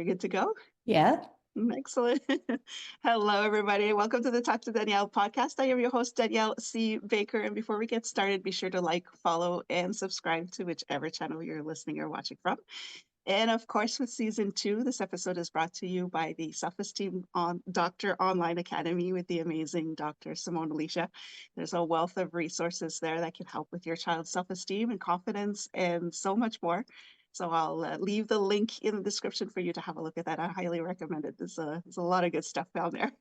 good to go? Yeah. Excellent. Hello, everybody. Welcome to the Talk to Danielle podcast. I am your host, Danielle C. Baker. And before we get started, be sure to like, follow, and subscribe to whichever channel you're listening or watching from. And of course, with season two, this episode is brought to you by the Self-Esteem Doctor Online Academy with the amazing Dr. Simone Alicia. There's a wealth of resources there that can help with your child's self-esteem and confidence and so much more. So I'll leave the link in the description for you to have a look at that. I highly recommend it. There's a lot of good stuff down there.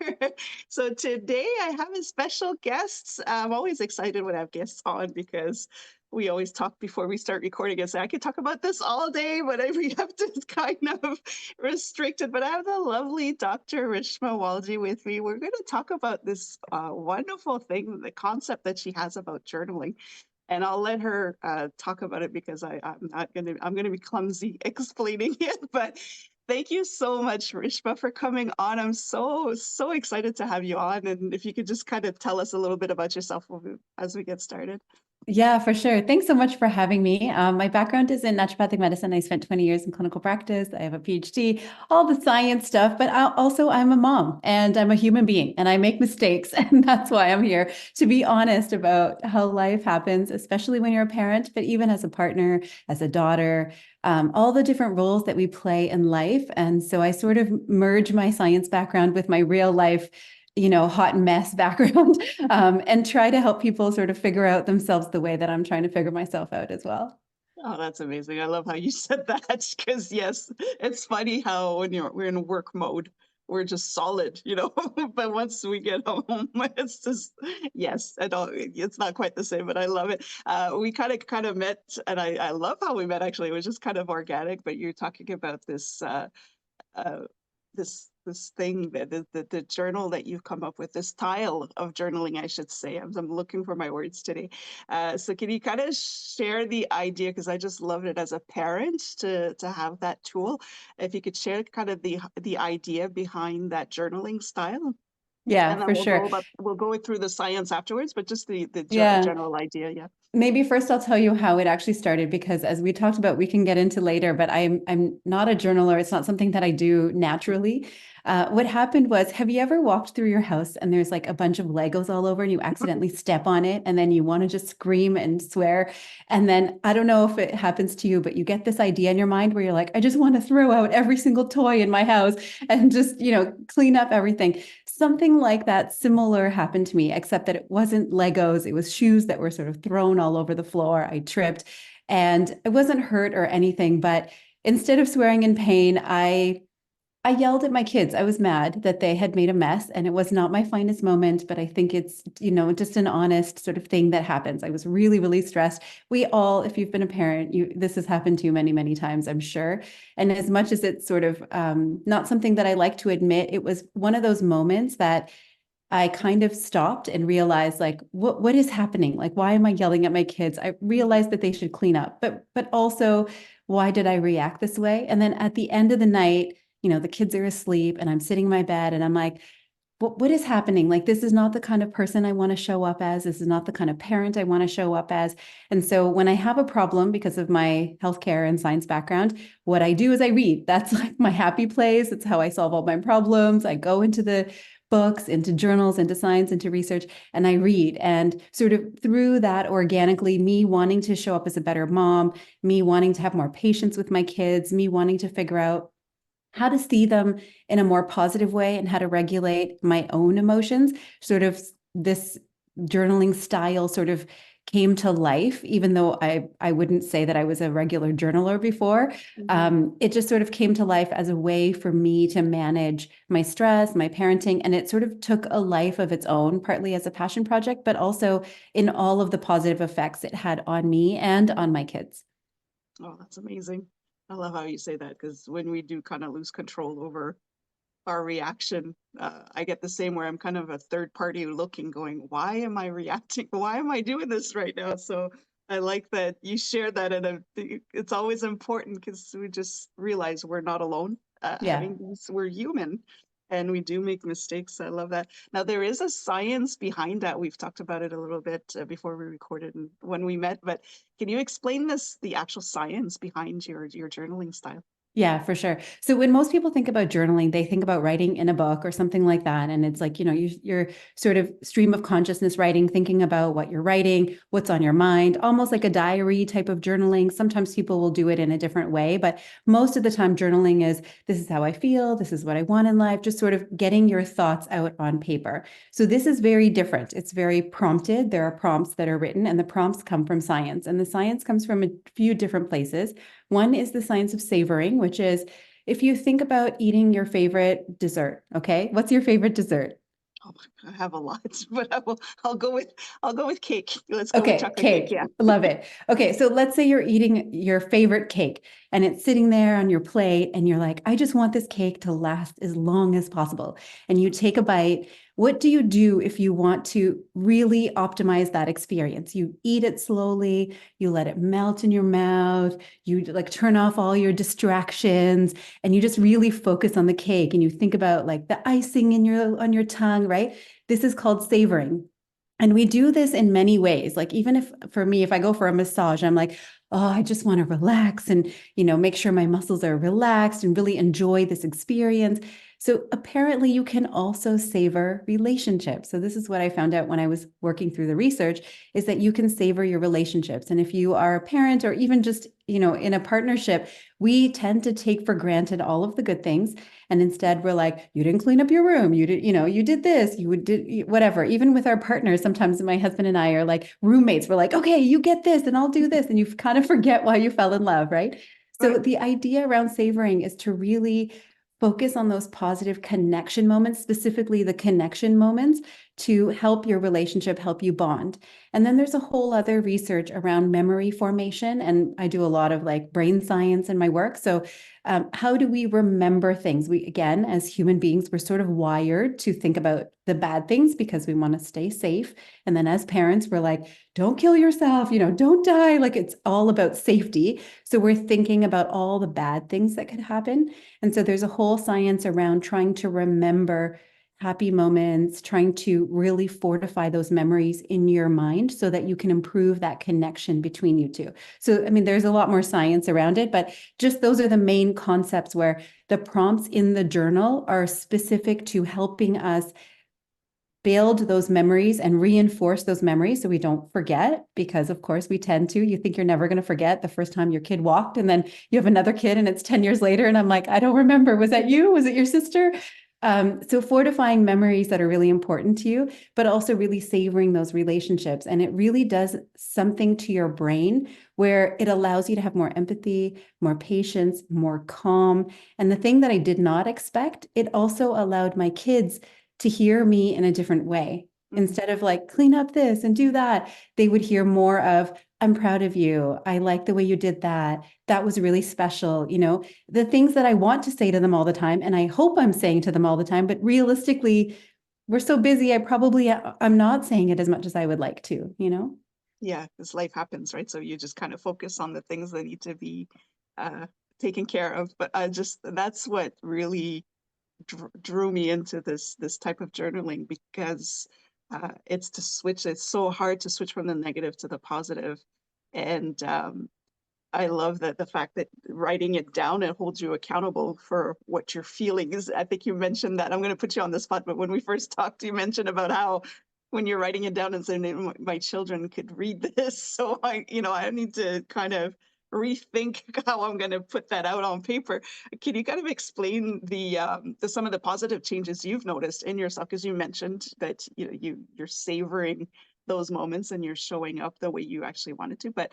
So today I have a special guest. I'm always excited when I have guests on because we always talk before we start recording and say, I could talk about this all day, but we have to kind of restrict it. But I have the lovely Dr. Rishma Walji with me. We're going to talk about this wonderful thing, the concept that she has about journaling. And I'll let her talk about it because I'm going to be clumsy explaining it. But thank you so much, Rishma, for coming on. I'm so excited to have you on. And if you could just kind of tell us a little bit about yourself as we get started. Yeah, for sure. Thanks so much for having me. My background is in naturopathic medicine. I spent 20 years in clinical practice. I have a PhD, all the science stuff, but I'm a mom and I'm a human being and I make mistakes. And that's why I'm here to be honest about how life happens, especially when you're a parent, but even as a partner, as a daughter, all the different roles that we play in life. And so I sort of merge my science background with my real life hot mess background, and try to help people sort of figure out themselves the way that I'm trying to figure myself out as well. Oh, that's amazing. I love how you said that because yes, it's funny how when we're in work mode, we're just solid, but once we get home, it's just yes, I don't it's not quite the same, but I love it. We kind of met and I love how we met actually. It was just kind of organic, but you're talking about uh, this thing that the journal that you've come up with, this style of journaling, I should say. I'm looking for my words today. So can you kind of share the idea? Because I just loved it as a parent to have that tool. If you could share kind of the idea behind that journaling style, Yeah, and then for sure. we'll go through the science afterwards, but just the Yeah. general idea, yeah. Maybe first I'll tell you how it actually started because as we talked about, we can get into later, but I'm not a journaler. It's not something that I do naturally. What happened was, have you ever walked through your house and there's like a bunch of Legos all over and you accidentally step on it and then you want to just scream and swear? And then I don't know if it happens to you, but you get this idea in your mind where you're like, I just want to throw out every single toy in my house and just, clean up everything. Something like that similar happened to me, except that it wasn't Legos. It was shoes that were sort of thrown all over the floor. I tripped and I wasn't hurt or anything, but instead of swearing in pain, I yelled at my kids. I was mad that they had made a mess and it was not my finest moment, but I think it's, just an honest sort of thing that happens. I was really, really stressed. We all, if you've been a parent, this has happened to you many, many times, I'm sure. And as much as it's sort of not something that I like to admit, it was one of those moments that I kind of stopped and realized like what is happening? Like why am I yelling at my kids? I realized that they should clean up. But also why did I react this way? And then at the end of the night, the kids are asleep and I'm sitting in my bed and I'm like, what is happening? Like this is not the kind of person I want to show up as. This is not the kind of parent I want to show up as. And so when I have a problem because of my healthcare and science background, what I do is I read. That's like my happy place. It's how I solve all my problems. I go into the books, into journals, into science, into research, and I read. And sort of through that organically, me wanting to show up as a better mom, me wanting to have more patience with my kids, me wanting to figure out how to see them in a more positive way and how to regulate my own emotions, sort of this journaling style sort of came to life, even though I wouldn't say that I was a regular journaler before. It just sort of came to life as a way for me to manage my stress, my parenting, and it sort of took a life of its own, partly as a passion project, but also in all of the positive effects it had on me and on my kids. Oh, that's amazing. I love how you say that because when we do kind of lose control over our reaction, I get the same where I'm kind of a third party looking, going, why am I reacting? Why am I doing this right now? So I like that you share that, and it's always important because we just realize we're not alone. Yeah. Having these, we're human, and we do make mistakes. I love that. Now there is a science behind that. We've talked about it a little bit before we recorded and when we met, but can you explain the actual science behind your journaling style? Yeah, for sure. So when most people think about journaling, they think about writing in a book or something like that. And it's like, you're sort of stream of consciousness writing, thinking about what you're writing, what's on your mind, almost like a diary type of journaling. Sometimes people will do it in a different way, but most of the time journaling is this is how I feel, this is what I want in life, just sort of getting your thoughts out on paper. So this is very different. It's very prompted. There are prompts that are written, and the prompts come from science. And the science comes from a few different places. One is the science of savoring, which is if you think about eating your favorite dessert, okay? What's your favorite dessert? Oh, I have a lot, but I'll go with cake. Let's go with Okay, chocolate cake. cake. Yeah. Love it. Okay, so let's say you're eating your favorite cake and it's sitting there on your plate and you're like, I just want this cake to last as long as possible. And you take a bite. What do you do if you want to really optimize that experience? You eat it slowly, you let it melt in your mouth, you like turn off all your distractions and you just really focus on the cake and you think about like the icing in your on your tongue, right? This is called savoring. And we do this in many ways. Like even if for me, if I go for a massage, I'm like, oh, I just want to relax and, make sure my muscles are relaxed and really enjoy this experience. So apparently you can also savor relationships. So this is what I found out when I was working through the research is that you can savor your relationships. And if you are a parent or even just, in a partnership, we tend to take for granted all of the good things. And instead we're like, you didn't clean up your room. You did, you did this, you did whatever. Even with our partners, sometimes my husband and I are like roommates. We're like, okay, you get this and I'll do this. And you kind of forget why you fell in love, right? So Right. the idea around savoring is to really focus on those positive connection moments, specifically the connection moments to help your relationship, help you bond. And then there's a whole other research around memory formation. And I do a lot of like brain science in my work. So how do we remember things? We, again, as human beings, we're sort of wired to think about the bad things because we want to stay safe. And then as parents, we're like, don't kill yourself, don't die. Like it's all about safety. So we're thinking about all the bad things that could happen. And so there's a whole science around trying to remember happy moments, trying to really fortify those memories in your mind so that you can improve that connection between you two. So, I mean, there's a lot more science around it, but just those are the main concepts where the prompts in the journal are specific to helping us build those memories and reinforce those memories so we don't forget, because of course we tend to. You think you're never going to forget the first time your kid walked, and then you have another kid and it's 10 years later and I'm like, I don't remember. Was that you? Was it your sister? So fortifying memories that are really important to you, but also really savoring those relationships. And it really does something to your brain where it allows you to have more empathy, more patience, more calm. And the thing that I did not expect, it also allowed my kids to hear me in a different way. Mhm. Instead of like, clean up this and do that, they would hear more of, I'm proud of you. I like the way you did that. That was really special. The things that I want to say to them all the time. And I hope I'm saying to them all the time, but realistically, we're so busy. I'm not saying it as much as I would like to. Yeah, because life happens, right? So you just kind of focus on the things that need to be uh, taken care of. But I just that's what really drew me into this type of journaling because it's to switch. It's so hard to switch from the negative to the positive, and I love that the fact that writing it down, it holds you accountable for what you're feeling. Is I think you mentioned that. I'm going to put you on the spot, but when we first talked, you mentioned about how when you're writing it down and saying my children could read this, so I need to kind of rethink how I'm going to put that out on paper. Can you kind of explain the some of the positive changes you've noticed in yourself? Because you mentioned that you're savoring those moments and you're showing up the way you actually wanted to, but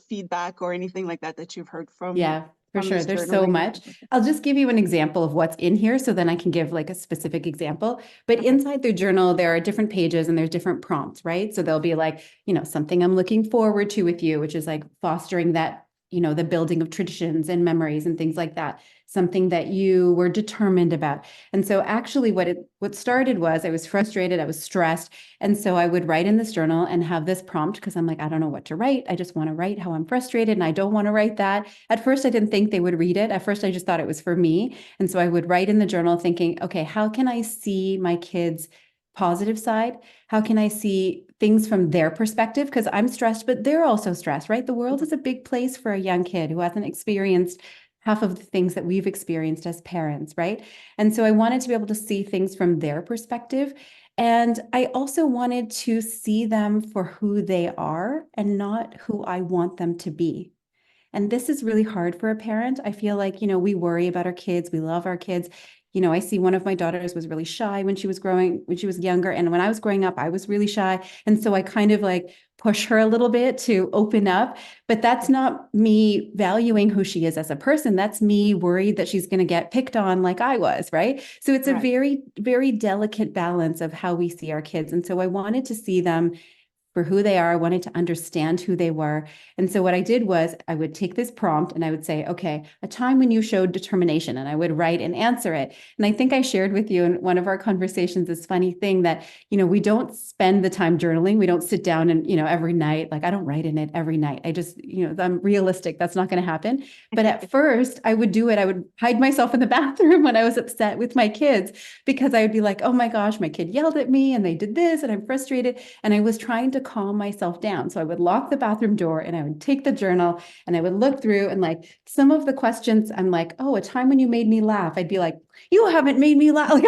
feedback or anything like that that you've heard Yeah, for from sure. this There's so journaling? much. I'll just give you an example of what's in here so then I can give like a specific example. But Okay. inside the journal, there are different pages and there's different prompts, right? So there'll be like, something I'm looking forward to with you, which is like fostering that, the building of traditions and memories and things like that. Something that you were determined about. And so actually what started was I was frustrated, I was stressed. And so I would write in this journal and have this prompt because I'm like, I don't know what to write. I just want to write how I'm frustrated and I don't want to write that. At first, I didn't think they would read it. At first, I just thought it was for me. And so I would write in the journal thinking, okay, how can I see my kids' positive side? How can I see things from their perspective? Because I'm stressed, but they're also stressed, right? The world Mhm. is a big place for a young kid who hasn't experienced half of the things that we've experienced as parents, right? And so I wanted to be able to see things from their perspective. And I also wanted to see them for who they are and not who I want them to be. And this is really hard for a parent. I feel like, we worry about our kids, we love our kids. I see one of my daughters was really shy when she was younger. And when I was growing up, I was really shy. And so I kind of like push her a little bit to open up. But that's not me valuing who she is as a person. That's me worried that she's going to get picked on like I was, right? So it's a Right. very, very delicate balance of how we see our kids. And so I wanted to see them for who they are. I wanted to understand who they were. And so what I did was I would take this prompt and I would say, okay, a time when you showed determination, and I would write and answer it. And I think I shared with you in one of our conversations this funny thing that, we don't spend the time journaling. We don't sit down and, every night, like I don't write in it every night. I just, I'm realistic. That's not going to happen. But at first I would do it. I would hide myself in the bathroom when I was upset with my kids because I would be like, oh my gosh, my kid yelled at me and they did this and I'm frustrated. And I was trying to calm myself down. So I would lock the bathroom door and I would take the journal and I would look through and like some of the questions, I'm like, oh, a time when you made me laugh. I'd be like, you haven't made me laugh. Like,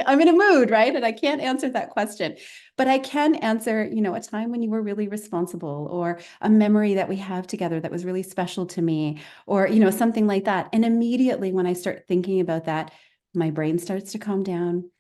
I'm in a mood, right? And I can't answer that question. But I can answer, a time when you were really responsible or a memory that we have together that was really special to me or, something like that. And immediately when I start thinking about that, my brain starts to calm down.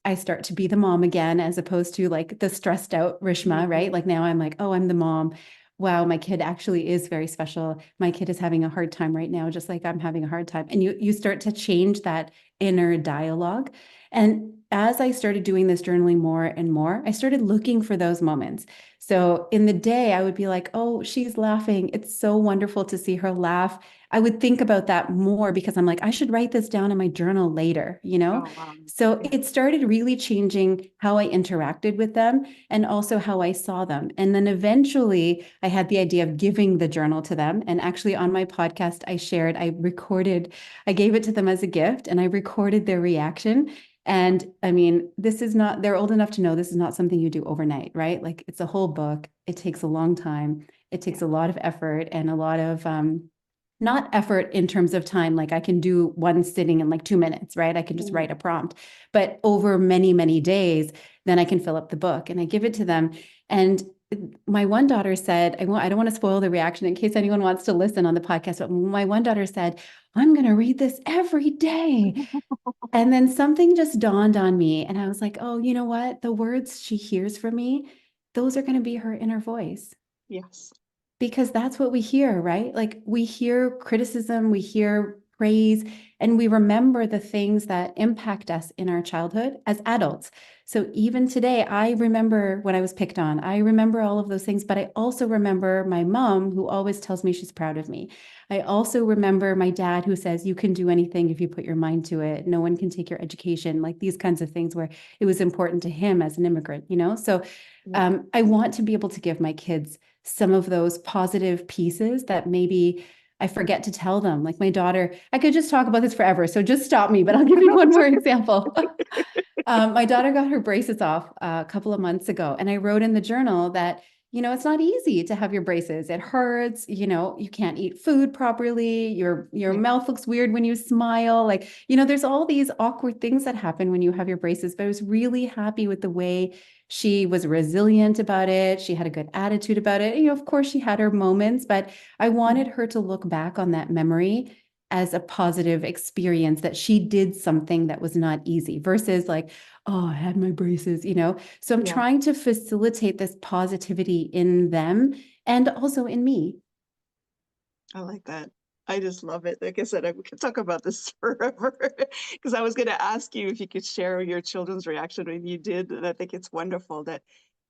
I start to be the mom again, as opposed to like the stressed out Rishma, right? Mhm. Like now I'm like, oh, I'm the mom. Wow, my kid actually is very special. My kid is having a hard time right now, just like I'm having a hard time. And you start to change that inner dialogue. And as I started doing this journaling more and more, I started looking for those moments. So in the day, I would be like, oh, she's laughing. It's so wonderful to see her laugh. I would think about that more because I'm like, I should write this down in my journal later. Oh, wow. So Yeah. it started really changing how I interacted with them and also how I saw them. And then eventually I had the idea of giving the journal to them. And actually on my podcast, I gave it to them as a gift and I recorded their reaction. And I mean, they're old enough to know this is not something you do overnight, right? Like it's a whole book. It takes a long time. It Yeah. takes a lot of effort and a lot of, not effort in terms of time, like I can do one sitting in like 2 minutes, right? I can just Mhm. write a prompt, but over many, many days, then I can fill up the book and I give it to them. And my one daughter said, I don't want to spoil the reaction in case anyone wants to listen on the podcast, but my one daughter said, I'm going to read this every day. And then something just dawned on me. And I was like, oh, you know what? The words she hears from me, those are going to be her inner voice Yes. because that's what we hear, right? Like we hear criticism, we hear praise, and we remember the things that impact us in our childhood as adults. So even today, I remember when I was picked on, I remember all of those things, but I also remember my mom who always tells me she's proud of me. I also remember my dad who says, you can do anything if you put your mind to it. No one can take your education, like these kinds of things where it was important to him as an immigrant. So Yeah. I want to be able to give my kids some of those positive pieces that maybe I forget to tell them. Like my daughter, I could just talk about this forever. So just stop me, but I'll give you No, one it's more okay. example. My daughter got her braces off a couple of months ago, and I wrote in the journal that, it's not easy to have your braces. It hurts, you can't eat food properly. Your Yeah. mouth looks weird when you smile. Like, there's all these awkward things that happen when you have your braces, but I was really happy with the way she was resilient about it. She had a good attitude about it. Of course, she had her moments, but I wanted Mhm. her to look back on that memory as a positive experience that she did something that was not easy versus like, oh, I had my braces. So I'm Yeah. trying to facilitate this positivity in them and also in me. I like that. I just love it. Like I said, we could talk about this forever because I was going to ask you if you could share your children's reaction when you did. And I think it's wonderful that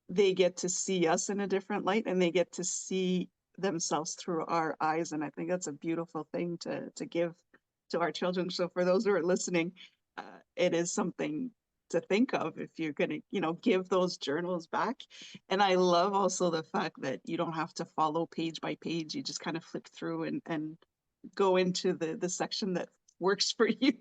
they get to see us in a different light and they get to see themselves through our eyes. And I think that's a beautiful thing to give to our children. So for those who are listening, it is something to think of if you're going to, give those journals back. And I love also the fact that you don't have to follow page by page. You just kind of flick through and go into the section that works for you.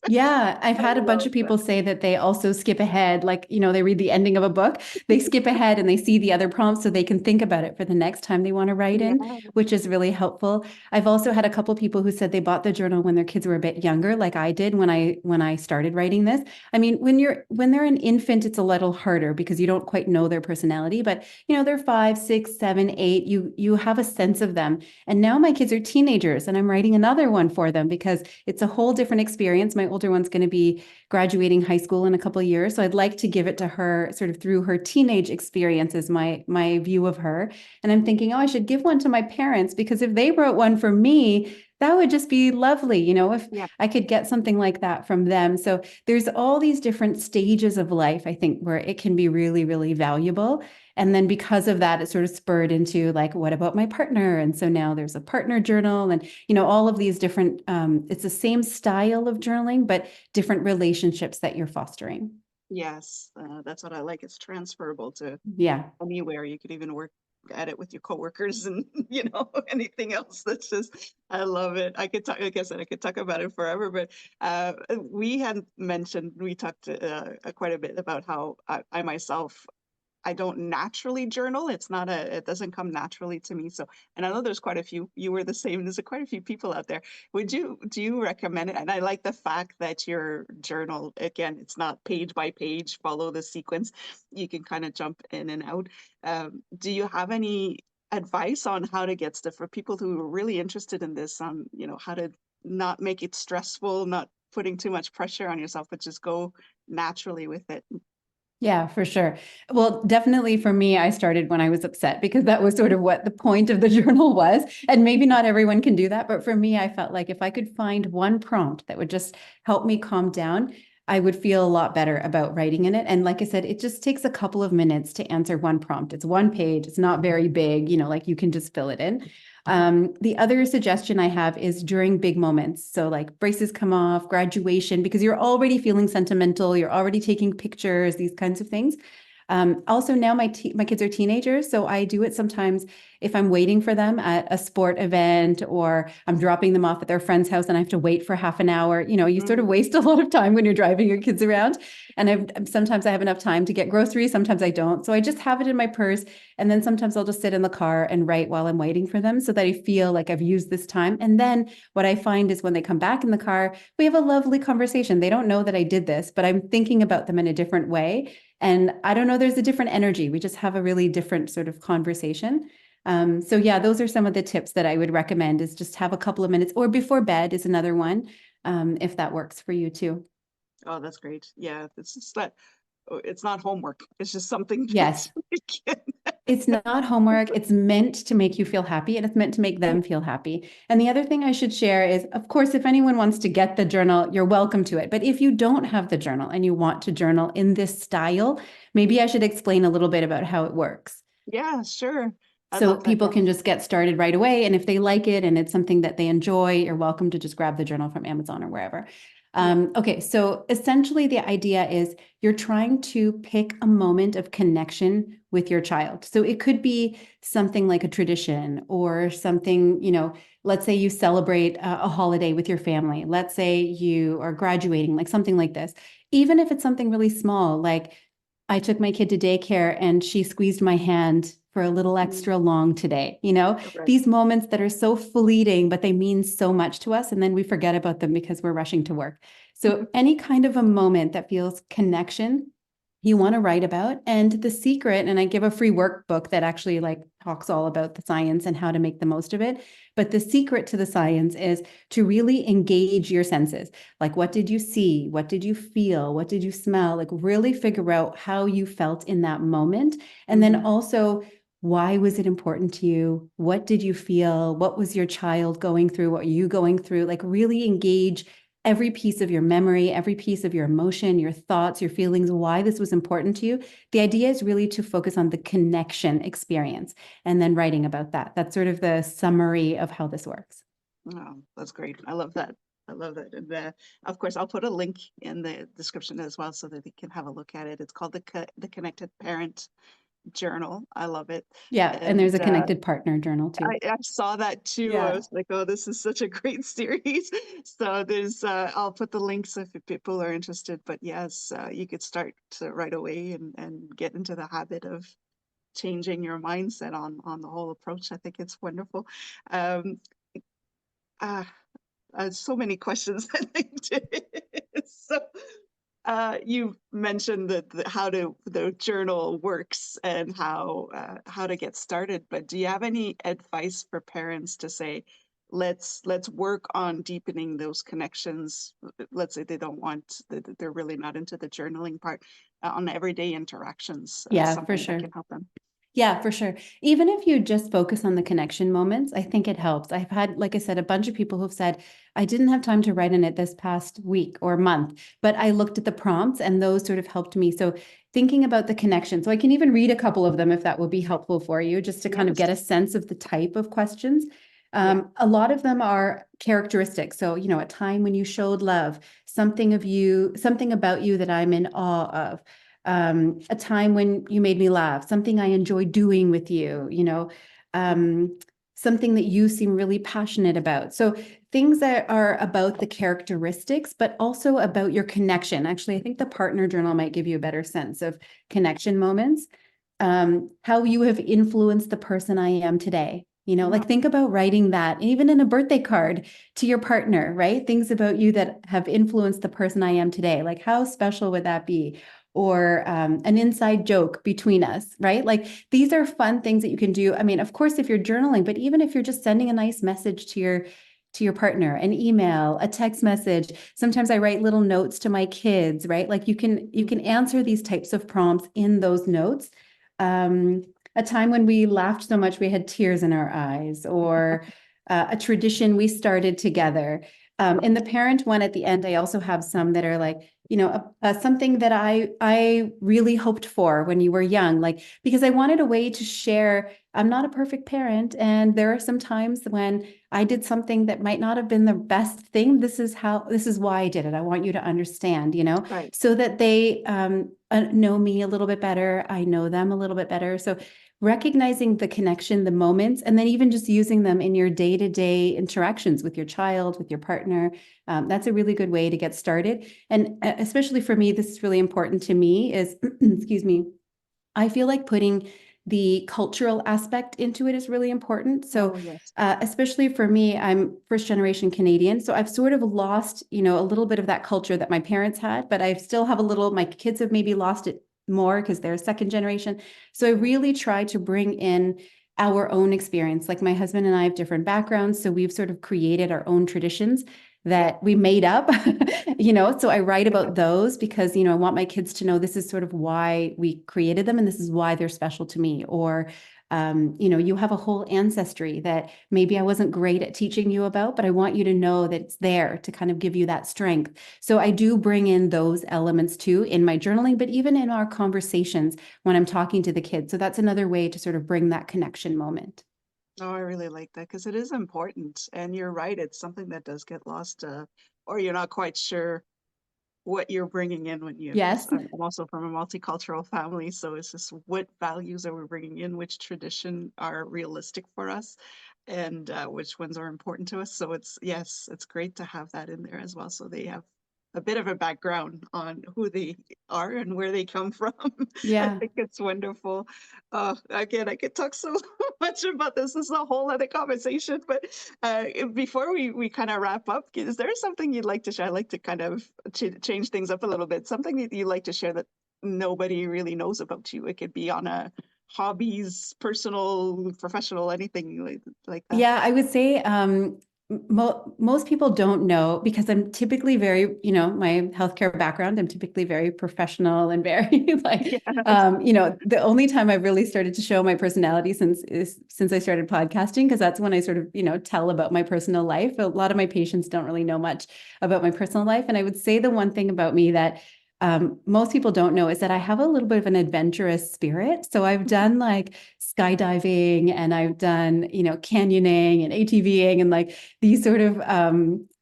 Yeah, I've I had a bunch love of that. people say that they also skip ahead, like, they read the ending of a book, they skip ahead and they see the other prompts so they can think about it for the next time they want to write Yeah. in, which is really helpful. I've also had a couple people who said they bought the journal when their kids were a bit younger, like I did when I started writing this. I mean, when they're an infant, it's a little harder because you don't quite know their personality, but they're 5, 6, 7, 8, you have a sense of them. And now my kids are teenagers and I'm writing another one for them because it's a whole different experience. My older one's going to be graduating high school in a couple of years, so I'd like to give it to her sort of through her teenage experiences, my view of her. And I'm thinking, oh, I should give one to my parents because if they wrote one for me, that would just be lovely, if Yeah. I could get something like that from them. So there's all these different stages of life, I think, where it can be really, really valuable. And then because of that, it sort of spurred into like, what about my partner? And so now there's a partner journal and, all of these different, it's the same style of journaling, but different relationships that you're fostering. Yes. That's what I like. It's transferable to Yeah. anywhere. You could even work at it with your coworkers and anything else. That's just I love it. I could talk. Like I said, I could talk about it forever. But we had mentioned we talked quite a bit about how I myself I don't naturally journal. It doesn't come naturally to me. So, and I know there's quite a few, you were the same, there's quite a few people out there. Do you recommend it? And I like the fact that your journal, again, it's not page by page, follow the sequence. You can kind of jump in and out. Do you have any advice on how to get stuff for people who are really interested in this, how to not make it stressful, not putting too much pressure on yourself, but just go naturally with it? Yeah, for sure. Well, definitely for me, I started when I was upset because that was sort of what the point of the journal was. And maybe not everyone can do that, but for me, I felt like if I could find one prompt that would just help me calm down, I would feel a lot better about writing in it. And like I said, it just takes a couple of minutes to answer one prompt. It's one page, it's not very big, like you can just fill it in. The other suggestion I have is during big moments. So, like braces come off, graduation, because you're already feeling sentimental, you're already taking pictures, these kinds of things. Also, now my kids are teenagers, so I do it sometimes if I'm waiting for them at a sport event or I'm dropping them off at their friend's house and I have to wait for half an hour. You sort of Mm, waste a lot of time when you're driving your kids around. And sometimes I have enough time to get groceries, sometimes I don't. So I just have it in my purse. And then sometimes I'll just sit in the car and write while I'm waiting for them so that I feel like I've used this time. And then what I find is when they come back in the car, we have a lovely conversation. They don't know that I did this, but I'm thinking about them in a different way. And I don't know, there's a different energy. We just have a really different sort of conversation. So yeah, those are some of the tips that I would recommend is just have a couple of minutes or before bed is another one, if that works for you too. oh, that's great. Yeah, it's just that it's not homework. It's just something that Yes. we can. It's not homework. It's meant to make you feel happy and it's meant to make them feel happy. And the other thing I should share is, of course, if anyone wants to get the journal, you're welcome to it. But if you don't have the journal and you want to journal in this style, maybe I should explain a little bit about how it works. Yeah, sure. I'd So love that. people can just get started right away. And if they like it and it's something that they enjoy, you're welcome to just grab the journal from Amazon or wherever. Yeah. Okay, so essentially the idea is you're trying to pick a moment of connection with your child. So it could be something like a tradition or something, let's say you celebrate a holiday with your family. Let's say you are graduating, like something like this. Even if it's something really small, like I took my kid to daycare and she squeezed my hand for a little Mm, extra long today. right. These moments that are so fleeting, but they mean so much to us. And then we forget about them because we're rushing to work. So, any kind of a moment that feels connection, you want to write about. And the secret, and I give a free workbook that actually like talks all about the science and how to make the most of it. But the secret to the science is to really engage your senses. Like, what did you see? What did you feel? What did you smell? Like, really figure out how you felt in that moment. And then Hmm. also, why was it important to you? What did you feel? What was your child going through? What are you going through? Like, really engage every piece of your memory, every piece of your emotion, your thoughts, your feelings, why this was important to you. The idea is really to focus on the connection experience and then writing about that. That's sort of the summary of how this works. Oh, that's great. I love that. I love that. And of course, I'll put a link in the description as well so that they can have a look at it. It's called the Connected Parent. journal. I love it. Yeah, and And there's a connected partner journal too. I saw that too. I Yeah. was like, oh, this is such a great series. So there's, I'll put the links if people are interested. But yes, you could start right away and get into the habit of changing your mindset on the whole approach. I think it's wonderful. Um, uh, so many questions I think. So you mentioned how to the journal works and how to get started, but do you have any advice for parents to say, let's work on deepening those connections? Let's say they don't want, they're really not into the journaling part, on everyday interactions, Yeah, for something that sure. can help them. Yeah, for sure. Even if you just focus on the connection moments, I think it helps. I've had, like I said, a bunch of people who've said, I didn't have time to write in it this past week or month, but I looked at the prompts and those sort of helped me. So thinking about the connection. So I can even read a couple of them if that would be helpful for you, just to kind of get Yes. a sense of the type of questions. Yeah. A lot of them are characteristics. So, a time when you showed love, something of you, something about you that I'm in awe of, a time when you made me laugh, something I enjoy doing with you, Mhm. something that you seem really passionate about. So things that are about the characteristics, but also about your connection. Actually, I think the partner journal might give you a better sense of connection moments. How you have influenced the person I am today. Like Mhm. think about writing that, even in a birthday card to your partner, right? Things about you that have influenced the person I am today. Like, how special would that be? Or an inside joke between us, right? Like these are fun things that you can do. I mean, of course, if you're journaling, but even if you're just sending a nice message to your partner, an email, a text message. Sometimes I write little notes to my kids, right? Like you can answer these types of prompts in those notes. Um, a time when we laughed so much we had tears in our eyes, or a tradition we started together. In the parent one at the end, I also have some that are like, something that I really hoped for when you were young, like because I wanted a way to share. I'm not a perfect parent, and there are some times when I did something that might not have been the best thing. This is why I did it. I want you to understand, Right. so that they know me a little bit better. I know them a little bit better. So recognizing the connection, the moments, and then even just using them in your day-to-day interactions with your child, with your partner. That's a really good way to get started. And especially for me, this is really important to me is, excuse me, I feel like putting the cultural aspect into it is really important. So, Oh, yes. especially for me, I'm first generation Canadian. So I've sort of lost, a little bit of that culture that my parents had, but I still have a little, my kids have maybe lost it more because they're second generation. So I Yeah. really try to bring in our own experience. Like my husband and I have different backgrounds. So we've sort of created our own traditions Yeah. that we made up, so I write about those because, I want my kids to know this is sort of why we created them and this is why they're special to me. Or, you have a whole ancestry that maybe I wasn't great at teaching you about, but I want you to know that it's there to kind of give you that strength. So I do bring in those elements too in my journaling, but even in our conversations when I'm talking to the kids. So that's another way to sort of bring that connection moment. Oh, I really like that because it is important. And you're right, it's something that does get lost, or you're not quite sure what you're bringing in when you, because Yes. I'm also from a multicultural family. So it's just what values are we bringing in, which tradition are realistic for us, and which ones are important to us. So it's, yes, it's great to have that in there as well. So they have a bit of a background on who they are and where they come from. I Yeah. think it's wonderful. Again, I could talk so much about this. This is a whole other conversation. But before we kind of wrap up, is there something you'd like to share? I'd like to kind of change things up a little bit. Something that you'd like to share that nobody really knows about you. It could be on a hobbies, personal, professional, anything like that. Yeah, I would say most people don't know because I'm typically very, my healthcare background, I'm typically very professional and very like, Yes. the only time I've really started to show my personality since I started podcasting, because that's when I sort of, tell about my personal life. A lot of my patients don't really know much about my personal life. And I would say the one thing about me that most people don't know is that I have a little bit of an adventurous spirit. So I've done like skydiving and I've done, canyoning and ATVing and like these sort of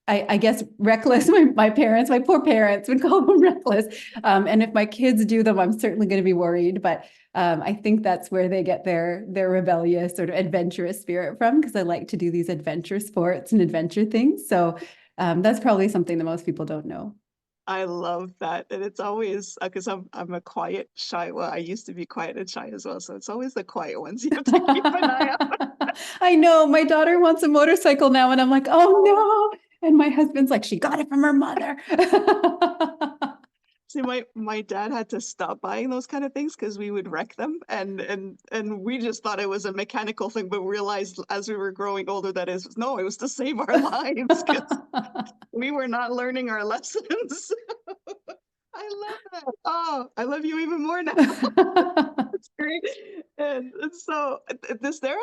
I guess reckless. My parents, my poor parents would call them reckless. And if my kids do them, I'm certainly going to be worried. But I think that's where they get their rebellious sort of adventurous spirit from, because I like to do these adventure sports and adventure things. So that's probably something that most people don't know. I love that. And it's always because I'm a quiet, shy. Well, I used to be quiet and shy as well. So it's always the quiet ones you have to keep an eye on. I know my daughter wants a motorcycle now, and I'm like, oh no. And my husband's like, she got it from her mother. See, my dad had to stop buying those kind of things because we would wreck them, and we just thought it was a mechanical thing, but realized as we were growing older that is no, it was to save our lives because we were not learning our lessons. I love that. Oh, I love you even more now. That's great. And so, is there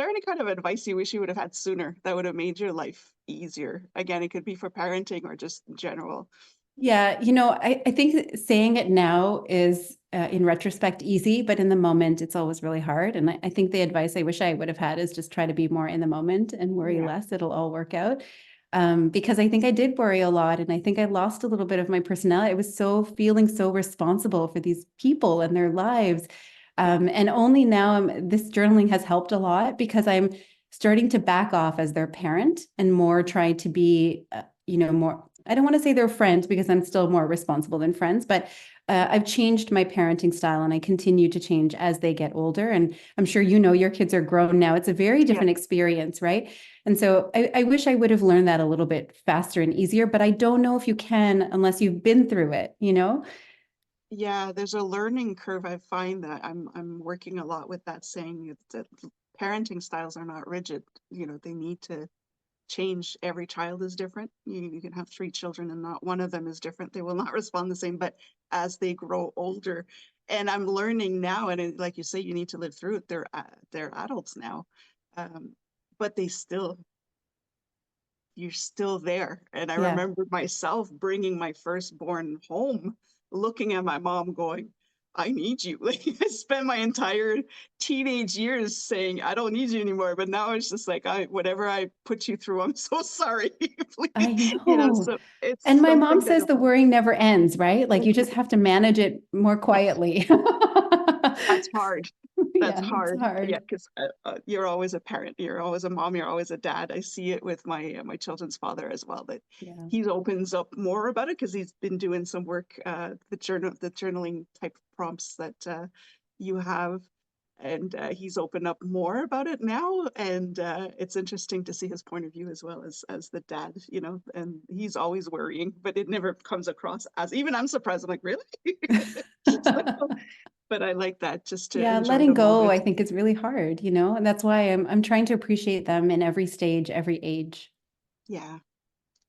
any kind of advice you wish you would have had sooner that would have made your life easier? Again, it could be for parenting or just in general. Yeah, I think saying it now is, in retrospect, easy, but in the moment, it's always really hard. And I think the advice I wish I would have had is just try to be more in the moment and worry Yeah. less. It'll all work out. Because I think I did worry a lot, and I think I lost a little bit of my personality. I was so feeling so responsible for these people and their lives. Yeah. And only now this journaling has helped a lot because I'm starting to back off as their parent and more try to be, more. I don't want to say they're friends because I'm still more responsible than friends, but I've changed my parenting style and I continue to change as they get older. And I'm sure your kids are grown now. It's a very Yeah. different experience, right? And so I wish I would have learned that a little bit faster and easier, but I don't know if you can unless you've been through it. Yeah, there's a learning curve. I find that I'm working a lot with that saying that parenting styles are not rigid. They need to change. Every child is different. You can have three children and not one of them is different. They will not respond the same, but as they grow older, and I'm learning now, and like you say, you need to live through it. They're adults now, um, but you're still there. And I Yeah. remember myself bringing my firstborn home, looking at my mom going, I need you. Like I spent my entire teenage years saying, I don't need you anymore. But now it's just like, whatever I put you through, I'm so sorry. I Please. know. So it's And my mom something that says the worrying never ends, right? Like you just have to manage it more quietly. that's hard. That's Yeah, it's hard. Yeah, hard. because you're always a parent, you're always a mom, you're always a dad. I see it with my children's father as well. That Yeah. he opens up more about it because he's been doing some work, the journaling type prompts that you have, and he's opened up more about it now. And it's interesting to see his point of view as well as the dad. And he's always worrying, but it never comes across as even I'm surprised. I'm like, really? So, but I like that just to Yeah, enjoy letting the go, moment. I think is really hard, and that's why I'm trying to appreciate them in every stage, every age. Yeah.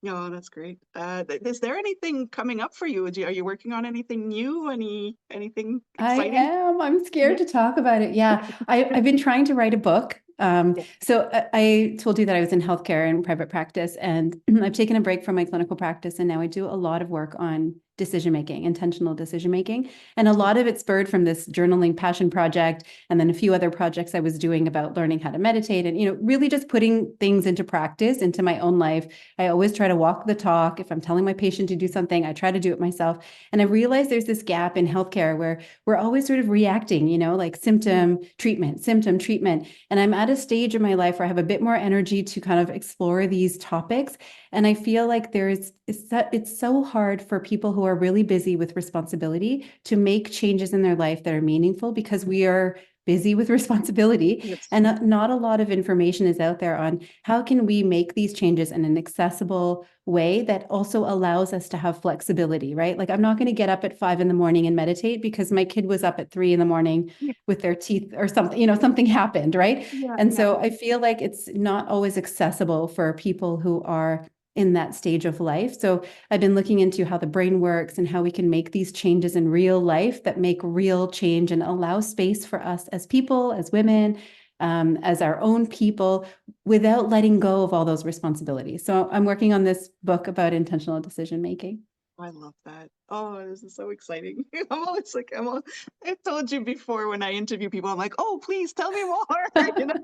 No, that's great. Is there anything coming up for you? Are you working on anything new? Anything I exciting? am. I'm scared Yeah. to talk about it. Yeah. I've been trying to write a book. Yeah. So I told you that I was in healthcare and private practice, and I've taken a break from my clinical practice, and now I do a lot of work on decision making, intentional decision making. And a lot of it spurred from this journaling passion project, and then a few other projects I was doing about learning how to meditate and, really just putting things into practice into my own life. I always try to walk the talk. If I'm telling my patient to do something, I try to do it myself. And I realized there's this gap in healthcare where we're always sort of reacting, like Yeah. symptom treatment, symptom treatment. And I'm at a stage in my life where I have a bit more energy to kind of explore these topics. And I feel like it's so hard for people who are really busy with responsibility to make changes in their life that are meaningful because we are busy with responsibility, Yes. and not a lot of information is out there on how can we make these changes in an accessible way that also allows us to have flexibility, right? Like I'm not going to get up at 5 in the morning and meditate because my kid was up at 3 in the morning Yeah. with their teeth or something, something happened, right? Yeah. And Yeah. so I feel like it's not always accessible for people who are in that stage of life. So I've been looking into how the brain works and how we can make these changes in real life that make real change and allow space for us as people, as women, as our own people, without letting go of all those responsibilities. So I'm working on this book about intentional decision making. I love that. Oh, this is so exciting. I'm always like, I've told you before when I interview people, I'm like, oh, please tell me more. You know,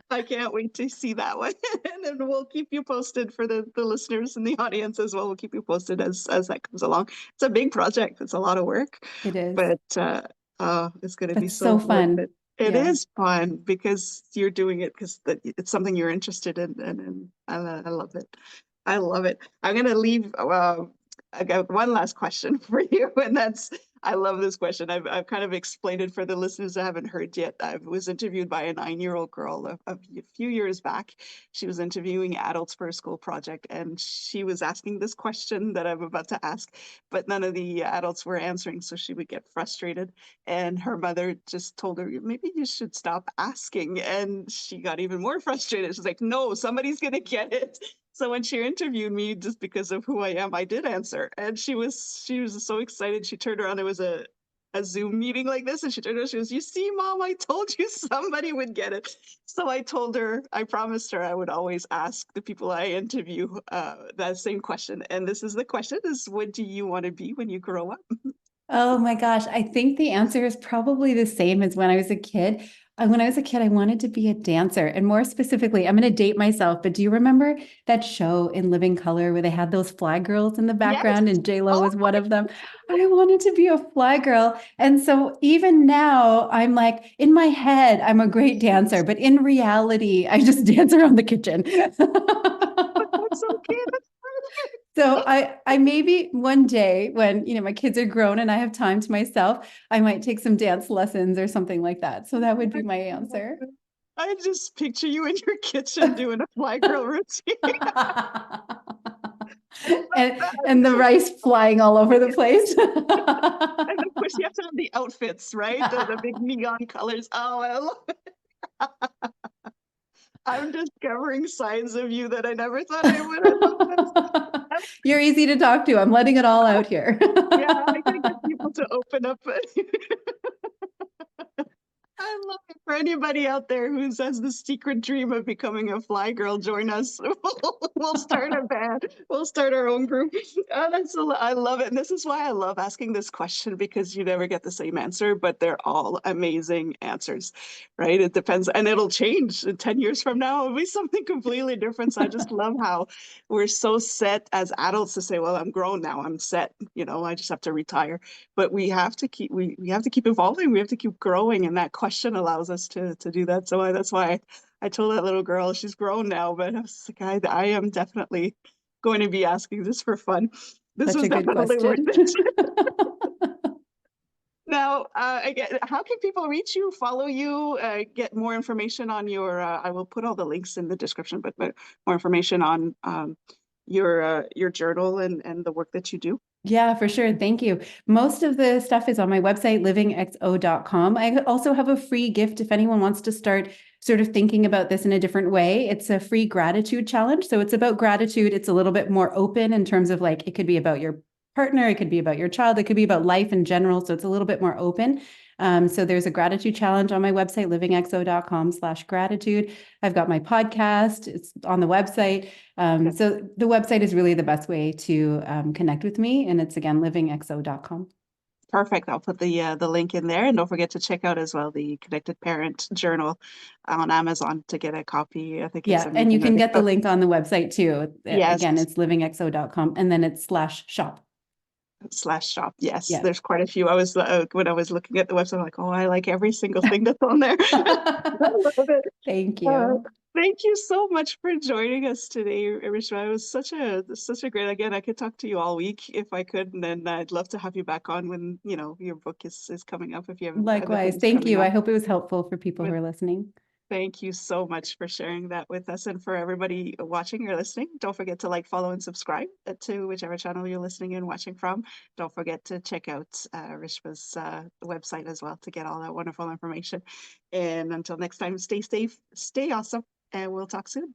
I can't wait to see that one. And then we'll keep you posted for the listeners and the audience as well. We'll keep you posted as that comes along. It's a big project. It's a lot of work, It is, but it's going to be but so so worth fun. it. It Yeah. is fun because you're doing it because it's something you're interested in, and I love it. I love it. I'm going to leave. I got one last question for you, and that's I love this question. I've kind of explained it for the listeners that haven't heard yet. I was interviewed by a 9-year-old girl a few years back. She was interviewing adults for a school project, and she was asking this question that I'm about to ask, but none of the adults were answering, so she would get frustrated. And her mother just told her, maybe you should stop asking. And she got even more frustrated. She's like, no, somebody's gonna get it. So when she interviewed me, just because of who I am, I did answer. And she was so excited. She turned around. It was a Zoom meeting like this, and she turned around. She goes, "You see, Mom, I told you somebody would get it." So I told her, I promised her I would always ask the people I interview that same question. And this is the question: is what do you want to be when you grow up? Oh my gosh, I think the answer is probably the same as when I was a kid. When I was a kid, I wanted to be a dancer. And more specifically, I'm going to date myself, but do you remember that show in Living Color where they had those fly girls in the Yes. background and J-Lo Oh was one of them? I wanted to be a fly girl. And so even now, I'm like, in my head, I'm a great dancer, but in reality, I just dance around the kitchen. but that's okay. That's So I maybe one day when, my kids are grown and I have time to myself, I might take some dance lessons or something like that. So that would be my answer. perfect. I just picture you in your kitchen doing a fly girl routine. I love And the that. rice flying all over the place. And of course, you have to have the outfits, right? The big neon colors. Oh, I love it. I'm discovering sides of you that I never thought I would. I love this. You're easy to talk to. I'm letting it all out here. Yeah, I gotta get people to open up. I love it. For anybody out there who has the secret dream of becoming a fly girl, join us. We'll start a band. We'll start our own group. Oh, I love it. And this is why I love asking this question because you never get the same answer, but they're all amazing answers, right? It depends, and it'll change. 10 years from now, it'll be something completely different. So I just love how we're so set as adults to say, well, I'm grown now, I'm set, I just have to retire, but we have to keep evolving, we have to keep growing, and that question allows us to do that. So that's why I told that little girl, she's grown now, but I was like, I am definitely going to be asking this for fun. This Such was a good definitely worth question. it. Now, again, how can people reach you, follow you, get more information on your? I will put all the links in the description, but more information on your journal and the work that you do. Yeah, for sure. Thank you. Most of the stuff is on my website, livingxo.com. I also have a free gift if anyone wants to start sort of thinking about this in a different way. It's a free gratitude challenge. So it's about gratitude. It's a little bit more open in terms of like, it could be about your partner, it could be about your child, it could be about life in general. So it's a little bit more open. So there's a gratitude challenge on my website, livingxo.com/gratitude. I've got my podcast. It's on the website. Okay. So the website is really the best way to connect with me. And it's again, livingxo.com. Perfect. I'll put the link in there, and don't forget to check out as well the Connected Parent Journal on Amazon to get a copy. I think it's Yeah. And you amazing. can get the link on the website too. Yes, Again, it's livingxo.com and then it's /shop. /shop. Yes, Yeah. there's quite a few. I was when I was looking at the website, I'm like, oh, I like every single thing that's on there. I love it. Thank Uh, you. Thank you so much for joining us today, Rishma. It was such a great. Again, I could talk to you all week if I could, and then I'd love to have you back on when your book is coming up if you have other Likewise. things Thank coming you. I up. hope it was helpful for people who But are listening. thank you so much for sharing that with us, and for everybody watching or listening. Don't forget to like, follow, and subscribe to whichever channel you're listening and watching from. Don't forget to check out Rishma's website as well to get all that wonderful information. And until next time, stay safe, stay awesome, and we'll talk soon.